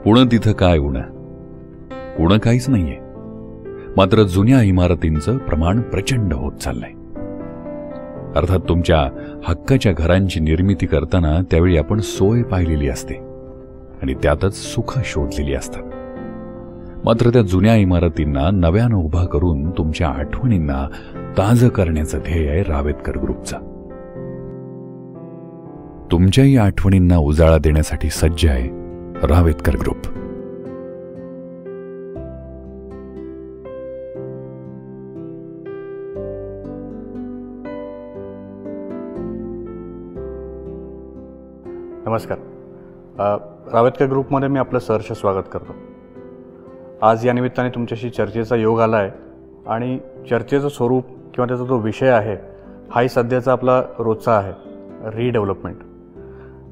उणं तिथं काय उणं, उणं काहीच नाहीये. मात्र जुन्या इमारतींचं प्रमाण प्रचंड होत चाललंय. अर्थात तुमच्या हक्काच्या घरांची निर्मिती करताना त्यावेळी आपण सोय पाहिलेली असते आणि त्यातच सुख शोधलेली असतात. मात्र त्या जुन्या इमारतींना नव्यानं उभा करून तुमच्या आठवणींना ताजं करण्याचं ध्येय आहे रावेतकर ग्रुपचं. तुमच्याही आठवणींना उजाळा देण्यासाठी सज्ज आहे रावेतकर ग्रुप. नमस्कार. रावेतकर ग्रुपमध्ये मी आपलं सहर्ष स्वागत करतो. आज या निमित्ताने तुमच्याशी चर्चेचा योग आला आहे आणि चर्चेचं स्वरूप किंवा त्याचा जो विषय आहे हाही सध्याचा आपला रोजचा आहे, रिडेव्हलपमेंट.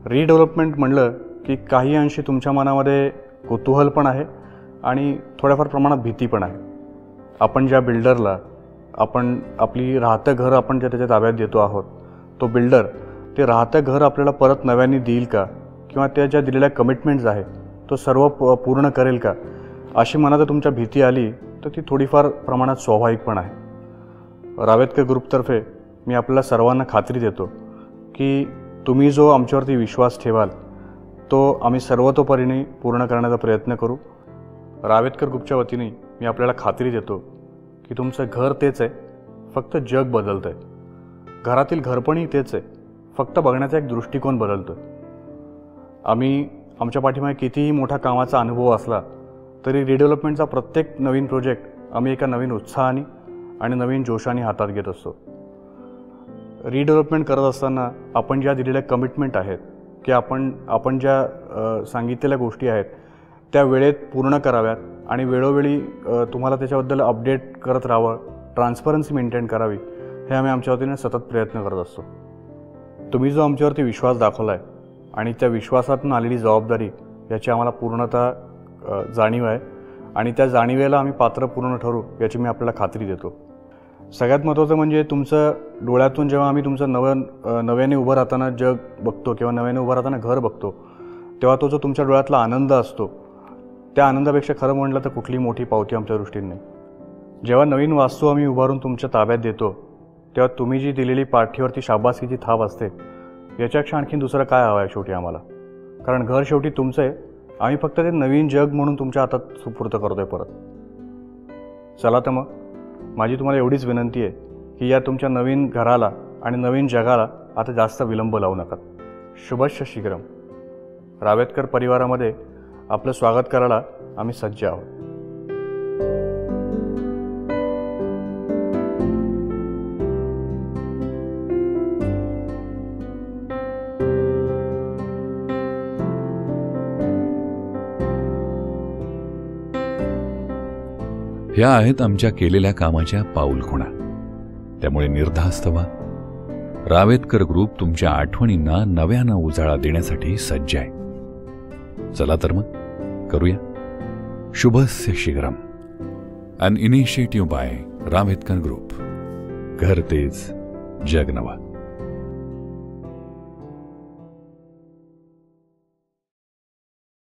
रिडेव्हलपमेंट म्हणलं की काही अंशी तुमच्या मनामध्ये कुतूहल पण आहे आणि थोड्याफार प्रमाणात भीती पण आहे. आपण ज्या बिल्डरला आपली राहतं घर आपण ज्या त्याच्या ताब्यात देतो आहोत, तो बिल्डर ते राहतं घर आपल्याला परत नव्याने देईल का, किंवा त्या ज्या दिलेल्या कमिटमेंट्स आहेत तो सर्व पूर्ण करेल का, अशी मनात तुमच्या भीती आली तर ती थोडीफार प्रमाणात स्वाभाविक पण आहे. रावेतकर ग्रुपतर्फे मी आपल्याला सर्वांना खात्री देतो की तुम्ही जो आमच्यावरती विश्वास ठेवाल तो आम्ही सर्वतोपरीने पूर्ण करण्याचा प्रयत्न करू. रावेतकर ग्रुपच्या वतीने मी आपल्याला खात्री देतो की तुमचं घर तेच आहे, फक्त जग बदलतं आहे. घरातील घरपणही तेच आहे, फक्त बघण्याचा एक दृष्टिकोन बदलतो आहे. आम्ही आमच्या पाठीमागे कितीही मोठा कामाचा अनुभव असला तरी रिडेव्हलपमेंटचा प्रत्येक नवीन प्रोजेक्ट आम्ही एका नवीन उत्साहाने आणि नवीन जोशाने हातात घेत असतो. रिडेव्हलपमेंट करत असताना आपण ज्या दिलेल्या कमिटमेंट आहेत की आपण ज्या सांगितलेल्या गोष्टी आहेत त्या वेळेत पूर्ण कराव्यात आणि वेळोवेळी तुम्हाला त्याच्याबद्दल अपडेट करत राहावं, ट्रान्सपरन्सी मेंटेन करावी, हे आम्ही आमच्या वतीने सतत प्रयत्न करत असतो. तुम्ही जो आमच्यावरती विश्वास दाखवला आहे आणि त्या विश्वासातून आलेली जबाबदारी याची आम्हाला पूर्णतः जाणीव आहे आणि त्या जाणीवेला आम्ही पात्र पूर्ण ठरू याची मी आपल्याला खात्री देतो. सगळ्यात महत्त्वाचं म्हणजे तुमचं डोळ्यातून जेव्हा आम्ही तुमचं नव्याने उभं राहताना जग बघतो किंवा नव्याने उभं राहताना घर बघतो, तेव्हा तो जो तुमच्या डोळ्यातला आनंद असतो त्या आनंदापेक्षा खरं म्हटलं तर कुठलीही मोठी पावती आमच्या दृष्टीने नाही. जेव्हा नवीन वास्तू आम्ही उभारून तुमच्या ताब्यात देतो तेव्हा तुम्ही जी दिलेली पाठीवरती शाबासकीची थाप असते याच्यापेक्षा आणखीन दुसरं काय हवं आहे शेवटी आम्हाला. कारण घर शेवटी तुमचं आहे, आम्ही फक्त ते नवीन जग म्हणून तुमच्या हातात सुपूर्द करतो आहे परत. चला तर मग माझी तुम्हाला एवढीच विनंती आहे की या तुमच्या नवीन घराला आणि नवीन जगाला आता जास्त विलंब लावू नका. शुभस्य शीघ्रम. रावेतकर परिवारामध्ये आपलं स्वागत करायला आम्ही सज्ज आहोत. ह्या आहेत आमच्या केलेल्या कामाच्या पाऊलखुणा. त्यामुळे निर्धास्त व्हा. रावेतकर ग्रुप तुमच्या आठवणींना नव्यानं उजाळा देण्यासाठी सज्ज आहे. चला तर मग करूया. शुभस्य शीघ्रम. अन इनिशिएटिव्ह बाय रावेतकर ग्रुप. घर तेच जग नवा.